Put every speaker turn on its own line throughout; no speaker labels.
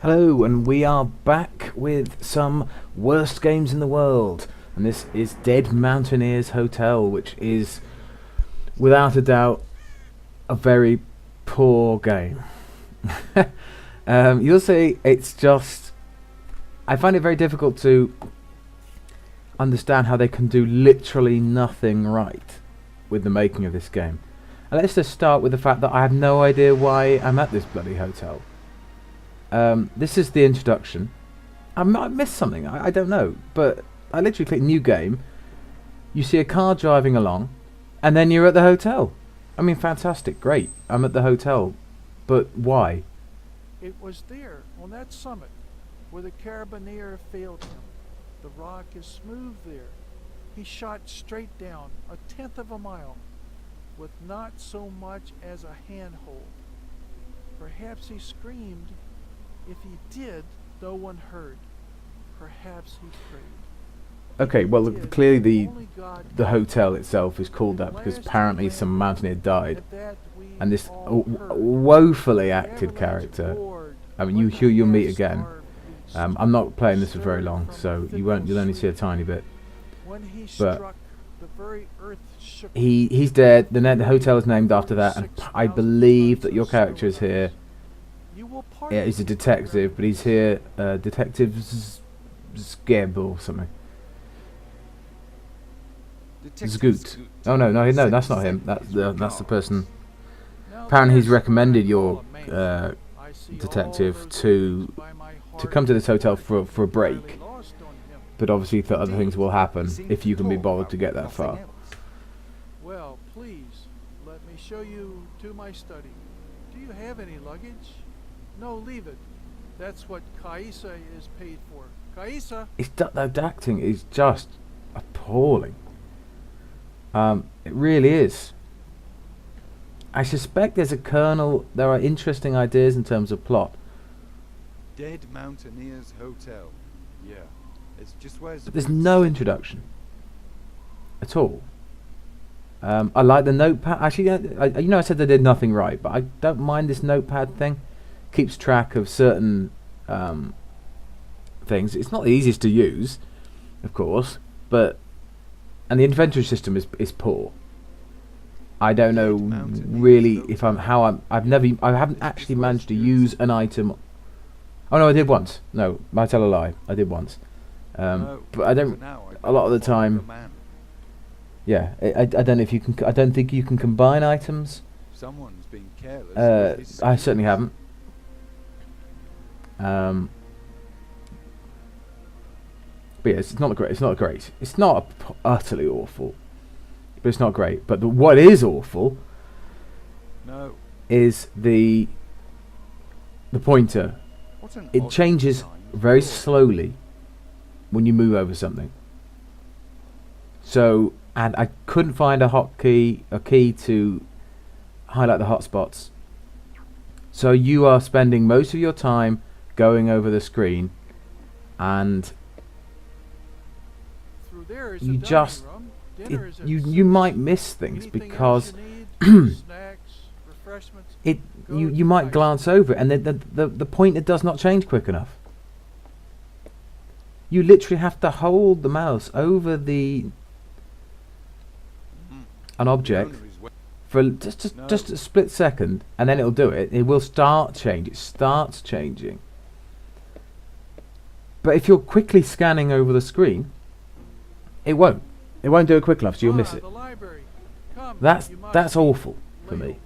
Hello, and we are back with some worst games in the world. And this is Dead Mountaineer's Hotel, which is, without a doubt, a very poor game. You'll see, it's just... I find it very difficult to understand how they can do literally nothing right with the making of this game. And let's just start with the fact that I have no idea why I'm at this bloody hotel. This is the introduction. I missed something, I don't know, but I literally click new game. You see a car driving along, and then you're at the hotel. I mean, fantastic, great, I'm at the hotel, but why?
It was there, on that summit, where the carabiner failed him. The rock is smooth there. He shot straight down, 1/10 of a mile, with not so much as a handhold. Perhaps he screamed. If he did, no one heard. Perhaps he prayed.
Okay, well, clearly the hotel itself is called that because apparently some mountaineer died, and this woefully acted character. I mean, you'll meet again. I'm not playing this for very long, so you'll only see a tiny bit. But he's dead. The hotel is named after that, and I believe that your character is here. Yeah, he's a detective, but he's here, Detective Skeb or something. Zgoot. Oh no, that's not him. That's the person. Apparently, he's recommended your detective to come to this hotel for a break. But obviously, he thought other things will happen if you can be bothered to get that far.
Well, please let me show you to my study. Do you have any luggage? No, leave it. That's what Kaisa is paid for. Kaisa!
The acting is just appalling. It really is. I suspect there are interesting ideas in terms of plot.
Dead Mountaineer's Hotel. Yeah, it's just where...
But there's no introduction at all. I like the notepad. Actually, I said they did nothing right, but I don't mind this notepad thing. Keeps track of certain things. It's not the easiest to use, of course, and the inventory system is poor. I don't know really if I haven't actually managed to use an item. Oh no, I did once. No, I tell a lie. I did once, but I don't. A lot of the time, yeah, I don't know if you can. I don't think you can combine items.
Someone's been careless.
I certainly haven't. But yeah, it's not great. It's not utterly awful, but it's not great. But what is awful is the pointer. It changes very slowly when you move over something. So, and I couldn't find a key to highlight the hotspots. So you are spending most of your time going over the screen, and you might miss things because you might glance over it, and the pointer does not change quick enough. You literally have to hold the mouse over an object for just a split second, and then it'll do it. It will start change. It starts changing. But if you're quickly scanning over the screen, it won't. It won't do it quick enough, so you'll miss it. That's awful for me.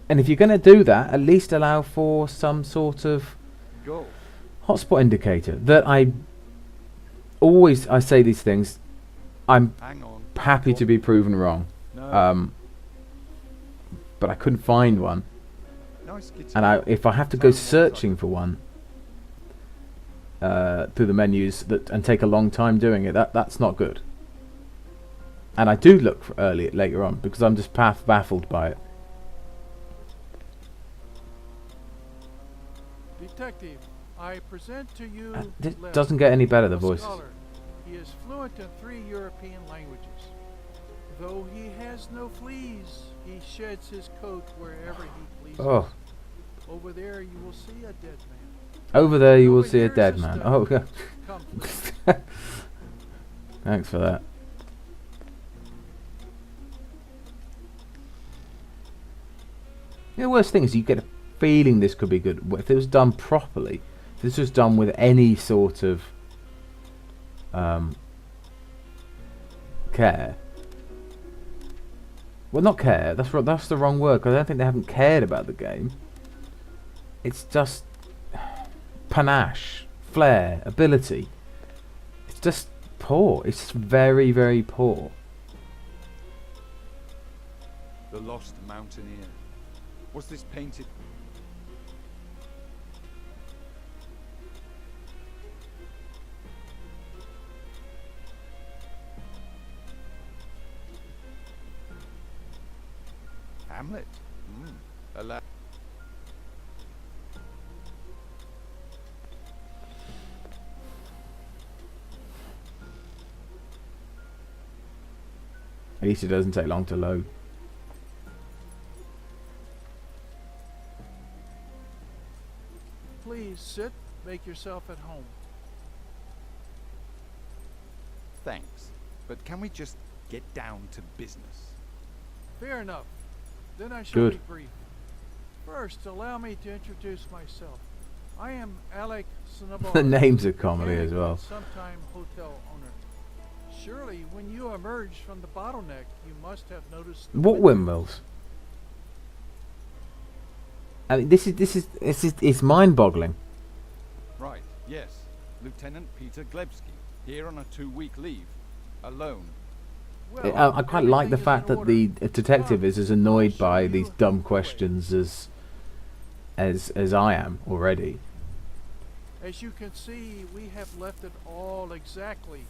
And if you're going to do that, at least allow for some sort of hotspot indicator. That I say these things. I'm happy to be proven wrong. But I couldn't find one. And if I have to go searching for one through the menus and take a long time doing it, that's not good. And I do look for later on because I'm just baffled by it.
Detective, I present to you.
It doesn't get any better, the voices.
He is fluent in 3 European languages. Though he has no fleas, he sheds his coat wherever he pleases.
Oh,
Over there you will see a dead man.
Over there you will
Over
see a
here's
dead
a
man.
stone.
Oh, yeah.
Come, please.
Thanks for that. The worst thing is you get a feeling this could be good. If it was done properly, if this was done with any sort of care. Well, not care. That's the wrong word, because I don't think they haven't cared about the game. It's just panache, flair, ability. It's just poor. It's just very, very poor.
The Lost Mountaineer. Was this painted? Hamlet. Ala
At least it doesn't take long to load.
Please sit, make yourself at home.
Thanks. But can we just get down to business?
Fair enough. Then I shall
Good.
be brief. First, allow me to introduce myself. I am Alec Snowball.
The name's a comedy as well.
Sometime hotel owner. Surely, when you emerged from the bottleneck, you must have noticed. The
What windmills? I mean, it's mind-boggling.
Right, yes. Lieutenant Peter Glebsky, here on a 2-week leave. Alone.
Well,
I quite like the
everything is
fact
in
that the
order.
detective is as annoyed
I'll
by
show
these
you
dumb
the way.
questions as I am already.
As you can see, we have left it all exactly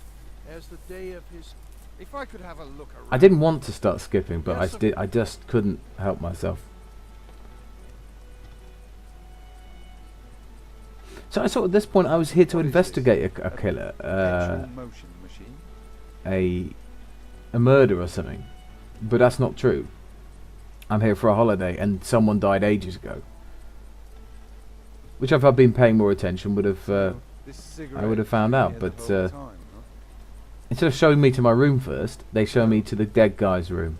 as the day of his.
If I could have a look around.
I didn't want to start skipping, but
Yes,
I just couldn't help myself. So I thought at this point I was here to
What is
investigate
this?
a killer,
Perpetual motion machine.
a murder or something, but that's not true. I'm here for a holiday, and someone died ages ago. Which, if I'd been paying more attention, would have
This
I
cigarette
would have found
been
out.
here
But
the whole time, huh?
instead of showing me to my room first, they show me to the dead guy's room.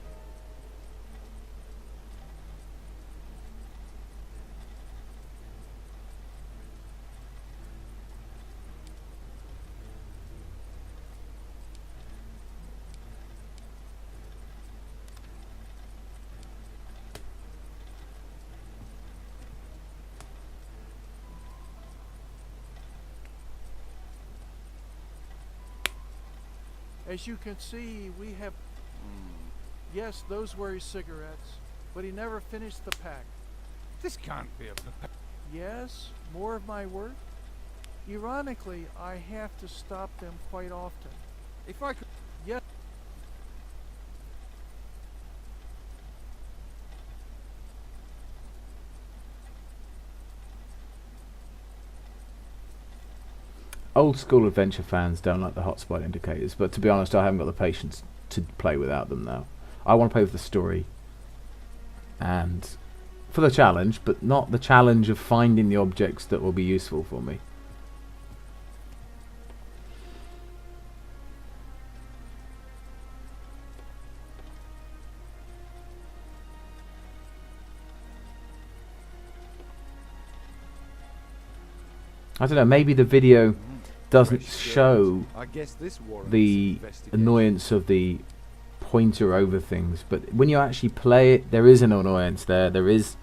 As you can see, we have. Yes, those were his cigarettes, but he never finished the pack.
This can't be a
Yes, more of my work. Ironically, I have to stop them quite often.
If I could.
Yes.
Old school adventure fans don't like the hotspot indicators, but to be honest, I haven't got the patience to play without them now. I want to play with the story and for the challenge, but not the challenge of finding the objects that will be useful for me. I don't know, maybe the video doesn't
Fresh
show
I guess this warrants
the
investigation.
annoyance of the pointer over things, but when you actually play it, there is an annoyance there. There is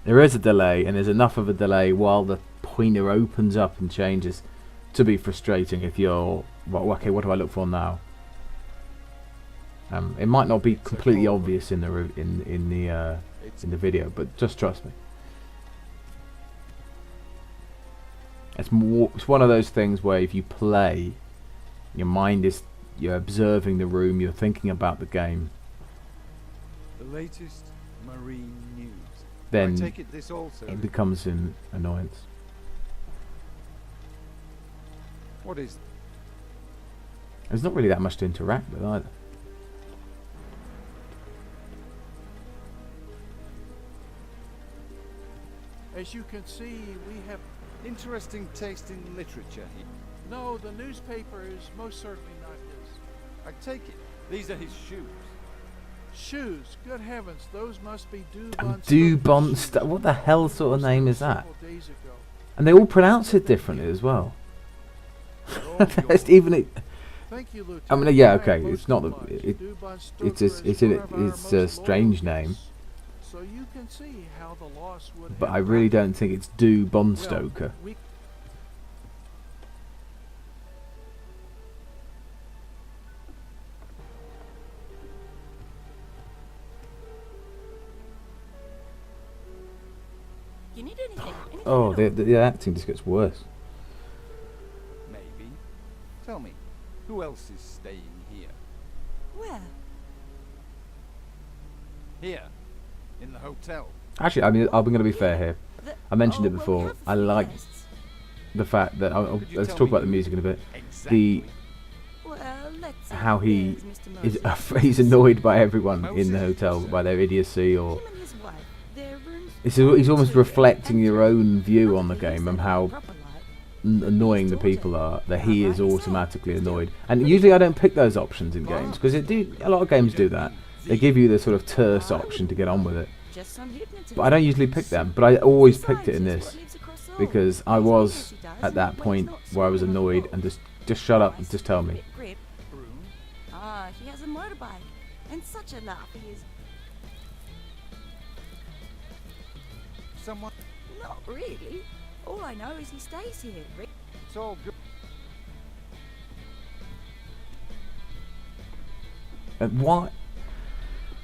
a delay, and there's enough of a delay while the pointer opens up and changes to be frustrating. If you're, well, okay, what do I look for now? It might not be completely obvious in the in the video, but just trust me. It's one of those things where if you play, your mind is, you're observing the room, you're thinking about the game,
The latest marine news. I
then
take it this also.
it becomes an annoyance.
What is?
There's not really that much to interact with either.
As you can see, we have...
Interesting taste in literature.
No, the newspaper is most certainly not his.
I take it. These are his shoes.
Shoes. Good heavens, those must be
What the hell sort of name is that?
Days ago.
And they all pronounce it differently as well. It's even it.
Thank you, Lieutenant.
I mean, yeah, okay. It's not the. It's a strange name.
So you can see how the loss would
But
have
I really don't think it's Do Bonstoker.
Well, we
You need anything?
Oh, the acting just gets worse.
Maybe. Tell me, who else is staying here?
Where?
Here, in the hotel.
Actually, I mean, I'm going to be fair here. I mentioned it
we
before.
have
I
a few
like
guests.
the fact that
Could you
let's
tell
talk
me
about the
who
music in a bit.
Exactly.
Well, let's see
How
who
he
is Mr.
is
Moses.
he's annoyed by everyone in the
Moses?
hotel by their idiocy, or
Him and his wife, their rooms
he's almost
two
reflecting
and
your
three.
own view
Not
on the
that
game
he's
and
in
how
proper light.
annoying the people are. That he is automatically annoyed. And usually I don't pick those options in games because a lot of games do that. They give you the sort of terse option to get on with it.
Just some hypnotism.
But I don't usually pick them. But I always picked it in
Besides,
this
it's what lives across all.
because I
These
was
hypnosis does,
at
and
that
when it's
point
not
where I was
swallowing
annoyed
the
and
ball.
just shut up and
Nice
just tell me.
bit grip.
Broom.
Ah, he has a motorbike. And such a laugh he is.
Someone.
Not really. All I know is he stays here.
It's all good.
And why?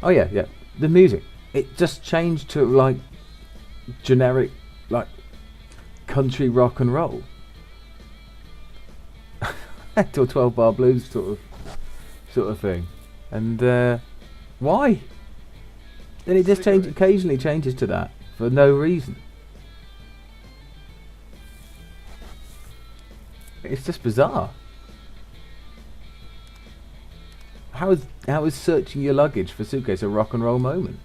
Oh yeah. The music. It just changed to like generic, like country rock and roll. To a 12-bar blues sort of thing. And why? Then it just occasionally changes to that for no reason. It's just bizarre. How is searching your luggage for suitcase a rock and roll moment?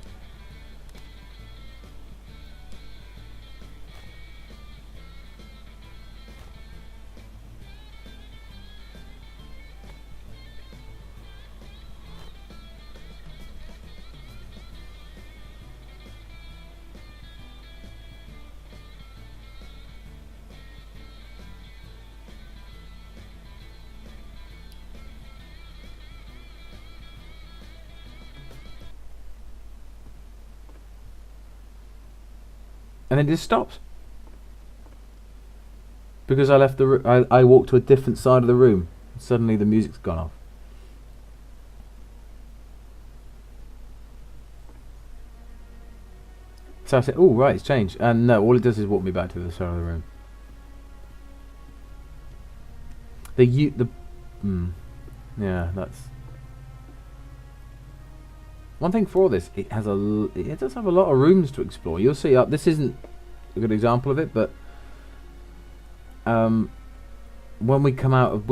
And it just stops because I left the I walked to a different side of the room. Suddenly the music's gone off. So I said, "Oh right, it's changed." And no, all it does is walk me back to the side of the room. Yeah, that's one thing for this. It does have a lot of rooms to explore. You'll see. This isn't a good example of it, but when we come out of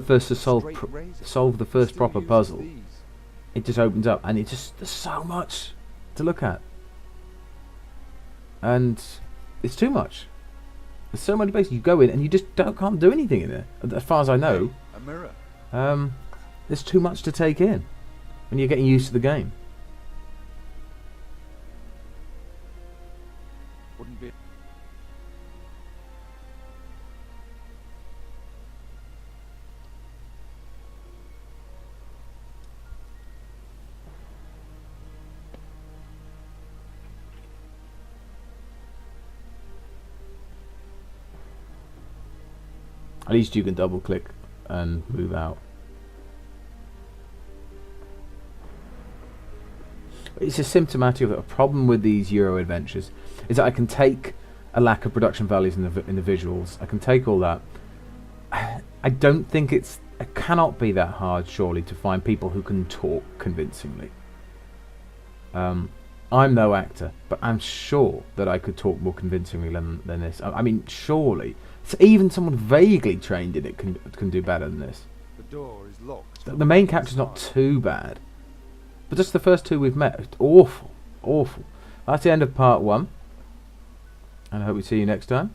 first to solve the first proper puzzle, it just opens up, and there's so much to look at, and it's too much. There's so many places you go in, and you just can't do anything in there, as far as I know.
A mirror.
There's too much to take in when you're getting used to the game.
Wouldn't be.
At least you can double click and move out. It's a symptomatic of a problem with these Euro adventures is that I can take a lack of production values in the visuals. I can take all that. I don't think it cannot be that hard, surely, to find people who can talk convincingly. I'm no actor, but I'm sure that I could talk more convincingly than this. I mean, surely. So even someone vaguely trained in it can do better than this.
The door is locked.
The main character's not too bad. But just the first two we've met, it's awful. That's the end of part 1. And I hope we see you next time.